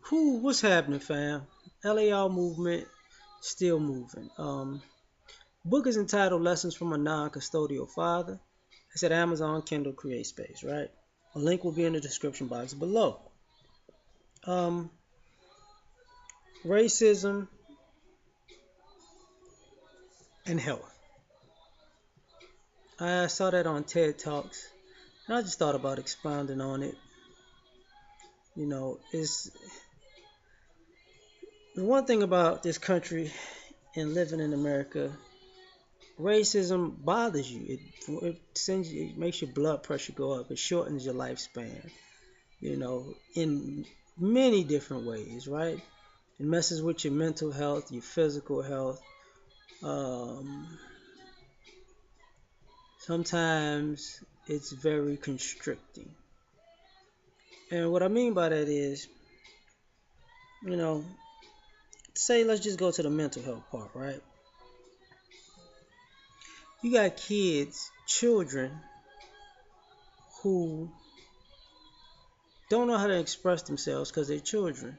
Who? What's happening, fam? L.A.R movement still moving. Book is entitled "Lessons from a Non-Custodial Father." It's at Amazon Kindle Create Space, right? A link will be in the description box below. Um, Racism and health. I saw that on TED Talks, and I just thought about expounding on it. It's the one thing about this country and living in America. Racism bothers you. It makes your blood pressure go up. It shortens your lifespan. In many different ways, right? It messes with your mental health, your physical health. Um, Sometimes it's very constricting. And what I mean by that is, you know, say let's just go to the mental health part, right? You got children who don't know how to express themselves because they're children,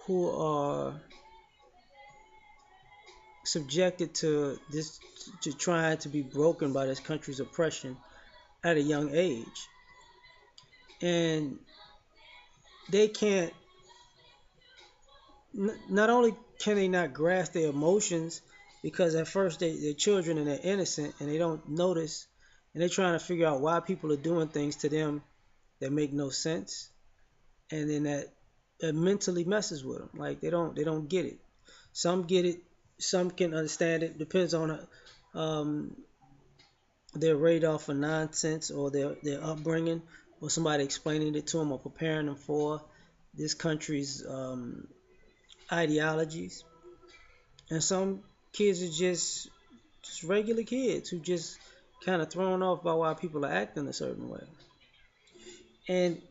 who are subjected to trying to be broken by this country's oppression at a young age. And they can't, not only can they not grasp their emotions because at first they're children and they're innocent and they don't notice, and they're trying to figure out why people are doing things to them that make no sense, and then that mentally messes with them. Like they don't get it. Some get it, some can understand it. Depends on um, their radar for nonsense or their upbringing, or somebody explaining it to them or preparing them for this country's ideologies. And some kids are just regular kids who just kind of thrown off by why people are acting a certain way. And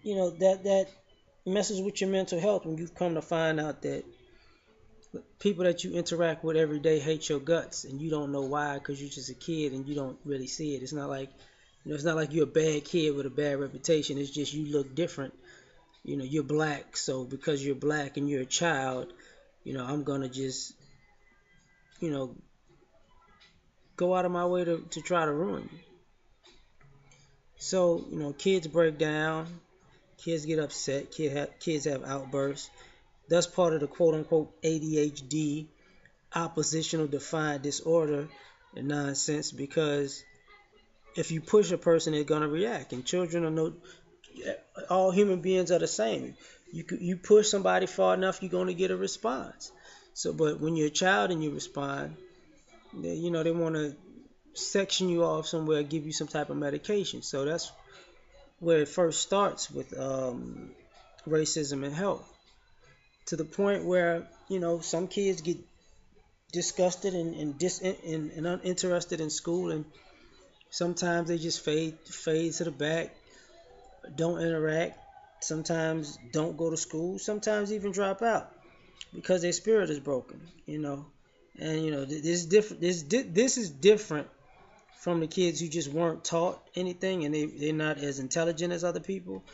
that messes with your mental health when you come to find out that people that you interact with every day hate your guts and you don't know why because you're just a kid and you don't really see it. It's not like you're a bad kid with a bad reputation. It's just you look different. You're black, so because you're black and you're a child, I'm gonna just you know go out of my way to try to ruin you. So kids break down, kids get upset, kids have outbursts. That's part of the quote unquote ADHD, oppositional defiant disorder and nonsense, because if you push a person, they're gonna react. And children are no, all human beings are the same. You push somebody far enough, you're gonna get a response. So, but when you're a child and you respond, they want to section you off somewhere, give you some type of medication. So that's where it first starts with racism and health. To the point where some kids get disgusted and uninterested in school, and sometimes they just fade to the back, don't interact, sometimes don't go to school, sometimes even drop out because their spirit is broken. And this is different. This is different from the kids who just weren't taught anything and they're not as intelligent as other people,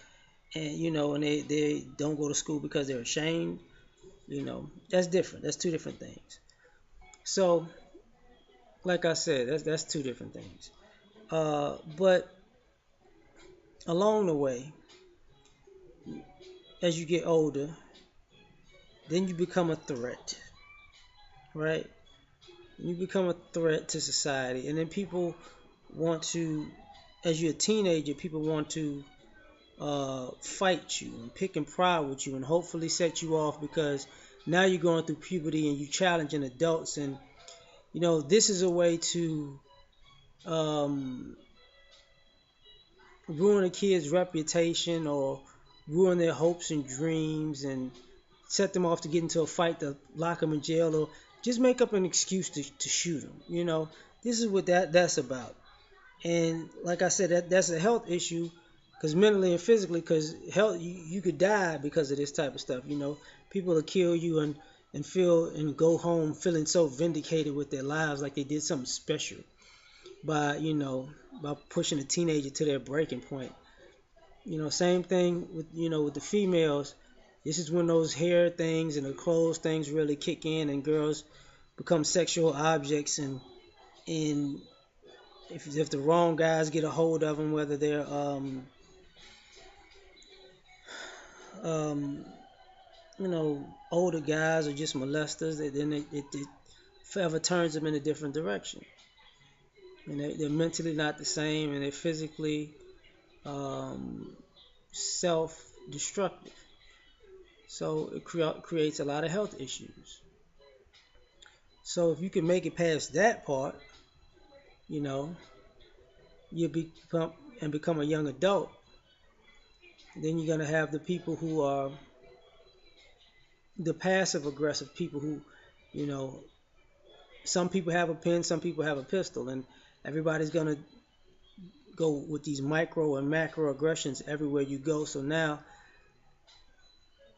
and they don't go to school because they're ashamed. That's different. That's two different things. So like I said, that's two different things. But along the way, as you get older, then you become a threat, right? You become a threat to society, and then people want to, as you're a teenager, people want to fight you and pick and pride with you and hopefully set you off because now you're going through puberty and you challenging adults, and this is a way to um, ruin a kid's reputation or ruin their hopes and dreams and set them off to get into a fight to lock them in jail or just make up an excuse to shoot them. This is what that's about. And like I said, that's a health issue because mentally and physically, because health, you could die because of this type of stuff. People will kill you and feel and go home feeling so vindicated with their lives, like they did something special by pushing a teenager to their breaking point. Same thing with the females. This is when those hair things and the clothes things really kick in, and girls become sexual objects. And if the wrong guys get a hold of them, whether they're um, older guys or just molesters, then it forever turns them in a different direction. And they're mentally not the same, and they're physically um, self-destructive. So it creates a lot of health issues. So if you can make it past that part, you know, you become and become a young adult, then you're gonna have the people who are the passive aggressive people who, you know, some people have a pen, some people have a pistol, and everybody's gonna go with these micro and macro aggressions everywhere you go. So now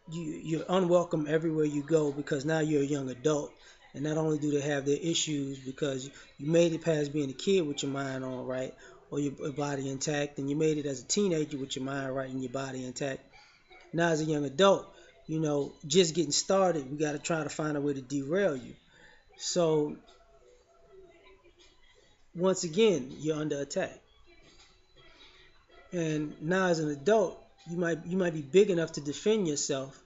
you're unwelcome everywhere you go because now you're a young adult. And not only do they have their issues because you made it past being a kid with your mind on right or your body intact, and you made it as a teenager with your mind right and your body intact. Now as a young adult, just getting started, we got to try to find a way to derail you. So once again, you're under attack. And now as an adult, you might be big enough to defend yourself,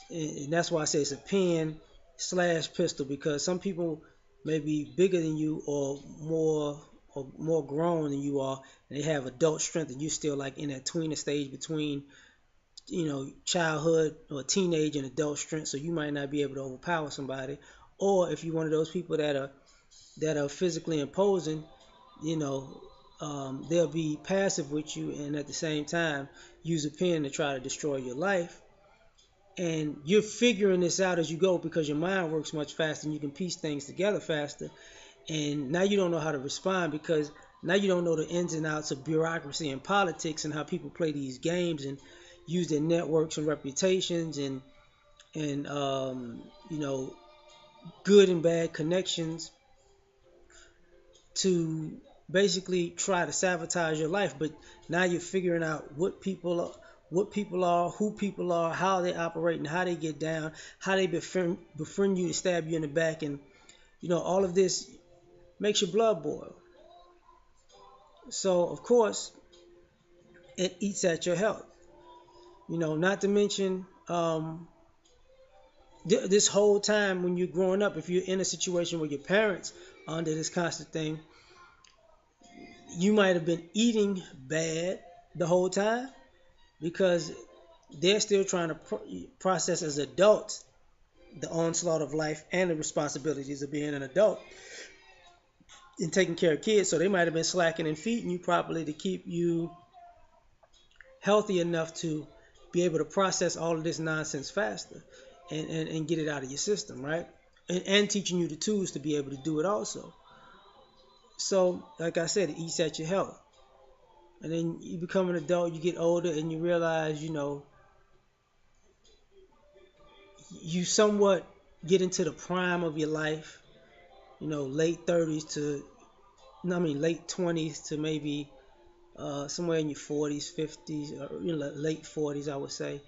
and that's why I say it's a pen slash pistol, because some people may be bigger than you or more grown than you are, and they have adult strength, and you're still like in that tweener stage between childhood or teenage and adult strength. So you might not be able to overpower somebody. Or if you're one of those people that are physically imposing, you know, they'll be passive with you and at the same time use a pen to try to destroy your life. And you're figuring this out as you go because your mind works much faster and you can piece things together faster. And now you don't know how to respond because now you don't know the ins and outs of bureaucracy and politics and how people play these games and use their networks and reputations and good and bad connections to basically try to sabotage your life. But now you're figuring out what people are, who people are, how they operate, and how they get down, how they befriend you to stab you in the back, and all of this makes your blood boil. So of course it eats at your health. Not to mention this whole time when you're growing up, if you're in a situation where your parents are under this constant thing, you might have been eating bad the whole time because they're still trying to process as adults the onslaught of life and the responsibilities of being an adult and taking care of kids. So they might have been slacking and feeding you properly to keep you healthy enough to be able to process all of this nonsense faster and get it out of your system, right? And teaching you the tools to be able to do it also. So, like I said, it eats at your health. And then you become an adult, you get older, and you realize, you somewhat get into the prime of your life, late 30s to, late 20s to maybe somewhere in your 40s, 50s, or late 40s, I would say.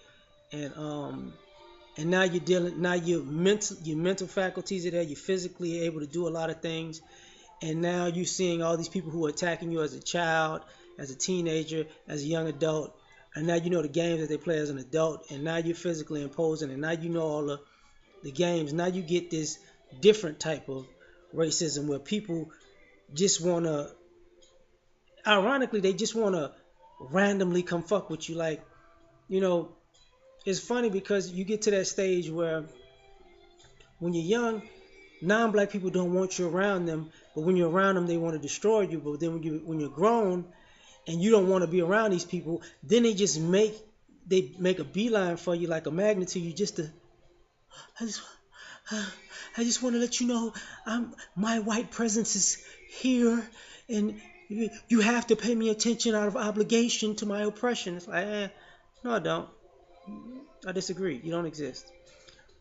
And now your mental faculties are there, you're physically able to do a lot of things. And now you're seeing all these people who are attacking you as a child, as a teenager, as a young adult. And now you know the games that they play as an adult. And now you're physically imposing. And now you know all the games. Now you get this different type of racism where people just want to, ironically, they just want to randomly come fuck with you. Like, it's funny because you get to that stage where when you're young, non-black people don't want you around them, but when you're around them, they want to destroy you. But then when you're grown and you don't want to be around these people, then they make a beeline for you like a magnet to you just to. I just, I just want to let you know my white presence is here, and you have to pay me attention out of obligation to my oppression. It's like, no, I don't. I disagree. You don't exist.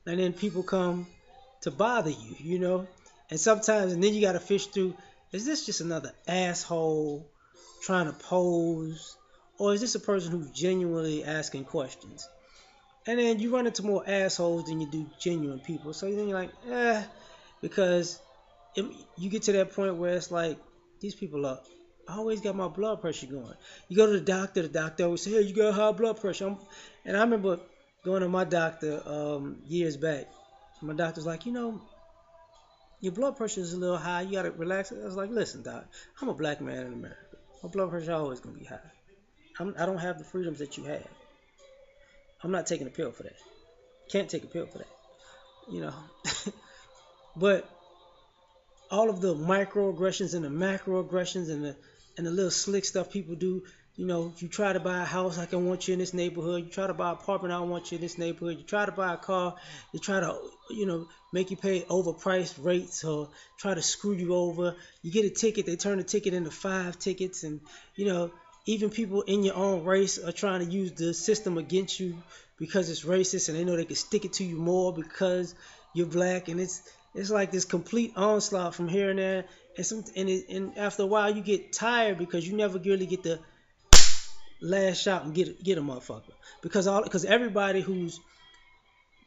And then people come to bother you. And sometimes, and then you got to fish through, is this just another asshole trying to pose? Or is this a person who's genuinely asking questions? And then you run into more assholes than you do genuine people. So then you're like, because it, you get to that point where it's like, these people are, I always got my blood pressure going. You go to the doctor always say, hey, you got high blood pressure. And I remember going to my doctor years back. My doctor's like, your blood pressure is a little high. You gotta relax. I was like, listen, doc, I'm a black man in America. My blood pressure is always gonna be high. I don't have the freedoms that you have. I'm not taking a pill for that. Can't take a pill for that. You know. But all of the microaggressions and the macroaggressions and the little slick stuff people do. You try to buy a house, like I want you in this neighborhood. You try to buy an apartment, I want you in this neighborhood. You try to buy a car, they try to, make you pay overpriced rates or try to screw you over. You get a ticket, they turn the ticket into 5 tickets, and you know, even people in your own race are trying to use the system against you because it's racist, and they know they can stick it to you more because you're black, and it's like this complete onslaught from here and there, and after a while you get tired because you never really get the lash out and get a motherfucker because everybody who's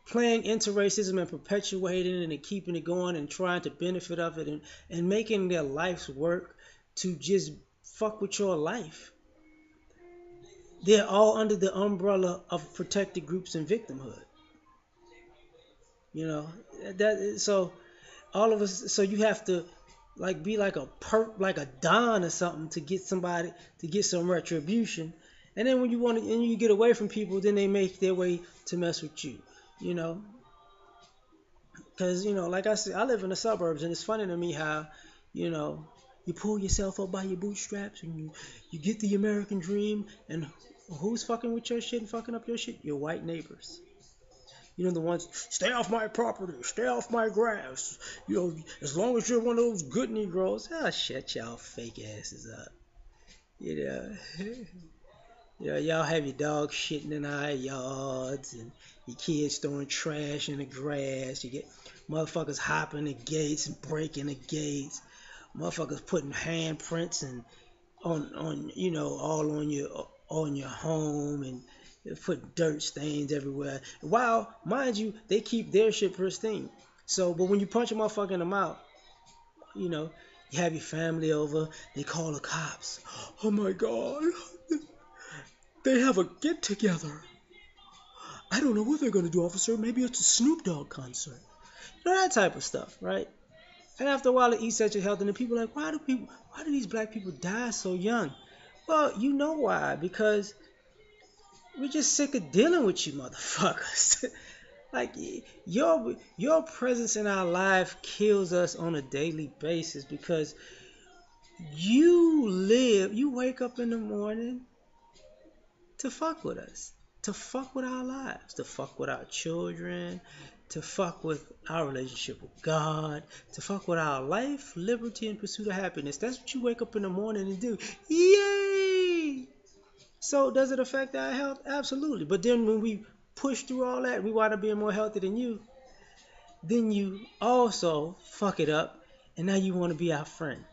playing into racism and perpetuating it and keeping it going and trying to benefit of it and making their life's work to just fuck with your life, they're all under the umbrella of protected groups and victimhood. You know that so all of us so you have to like be like a perp like a don or something to get somebody to get some retribution, and then when you want to and you get away from people, then they make their way to mess with you. You know, because like I said, I live in the suburbs, and it's funny to me how you know you pull yourself up by your bootstraps and you get the American dream, and who's fucking with your shit and fucking up your shit? Your white neighbors. The ones, stay off my property, stay off my grass. As long as you're one of those good Negroes, shut y'all fake asses up. You know, y'all have your dogs shitting in our yards and your kids throwing trash in the grass. You get motherfuckers hopping the gates and breaking the gates. Motherfuckers putting handprints and on all on your home and put dirt stains everywhere. While mind you, they keep their shit pristine. So, but when you punch a motherfucker in the mouth, you know, you have your family over, they call the cops. Oh my God, they have a get together. I don't know what they're gonna do, officer. Maybe it's a Snoop Dogg concert. That type of stuff, right? And after a while, it eats at your health, and the people are like, why do these black people die so young? Well, you know why? Because we're just sick of dealing with you motherfuckers. Like your presence in our life kills us on a daily basis because you wake up in the morning to fuck with us, to fuck with our lives, to fuck with our children, to fuck with our relationship with God, to fuck with our life, liberty, and pursuit of happiness. That's what you wake up in the morning and do. Yay! So does it affect our health? Absolutely. But then when we push through all that, we wind up being more healthy than you. Then you also fuck it up, and now you want to be our friend,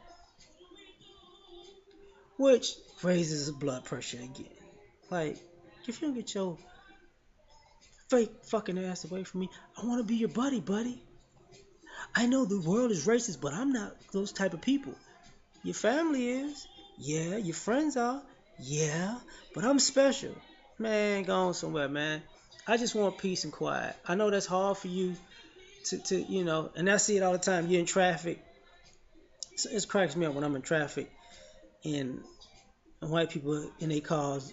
which raises blood pressure again. Like, if you don't get your fake fucking ass away from me, I want to be your buddy, buddy. I know the world is racist, but I'm not those type of people. Your family is. Yeah, your friends are. Yeah, but I'm special. Man, go on somewhere, man. I just want peace and quiet. I know that's hard for you to and I see it all the time. You're in traffic. It cracks me up when I'm in traffic and white people in their cars.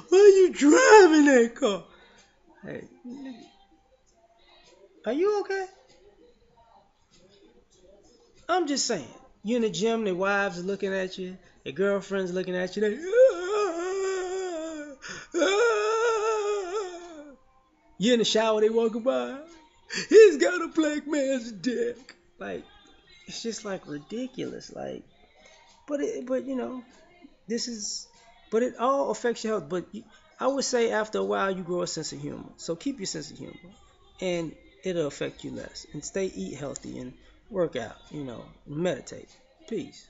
Why are you driving that car? Hey, are you okay? I'm just saying. You in the gym, their wives are looking at you, their girlfriends looking at you. You in the shower, they walking by. He's got a black man's dick. Like, it's just like ridiculous. Like, but this is, but it all affects your health. But I would say after a while, you grow a sense of humor. So keep your sense of humor, and it'll affect you less. And eat healthy and work out. Meditate. Peace.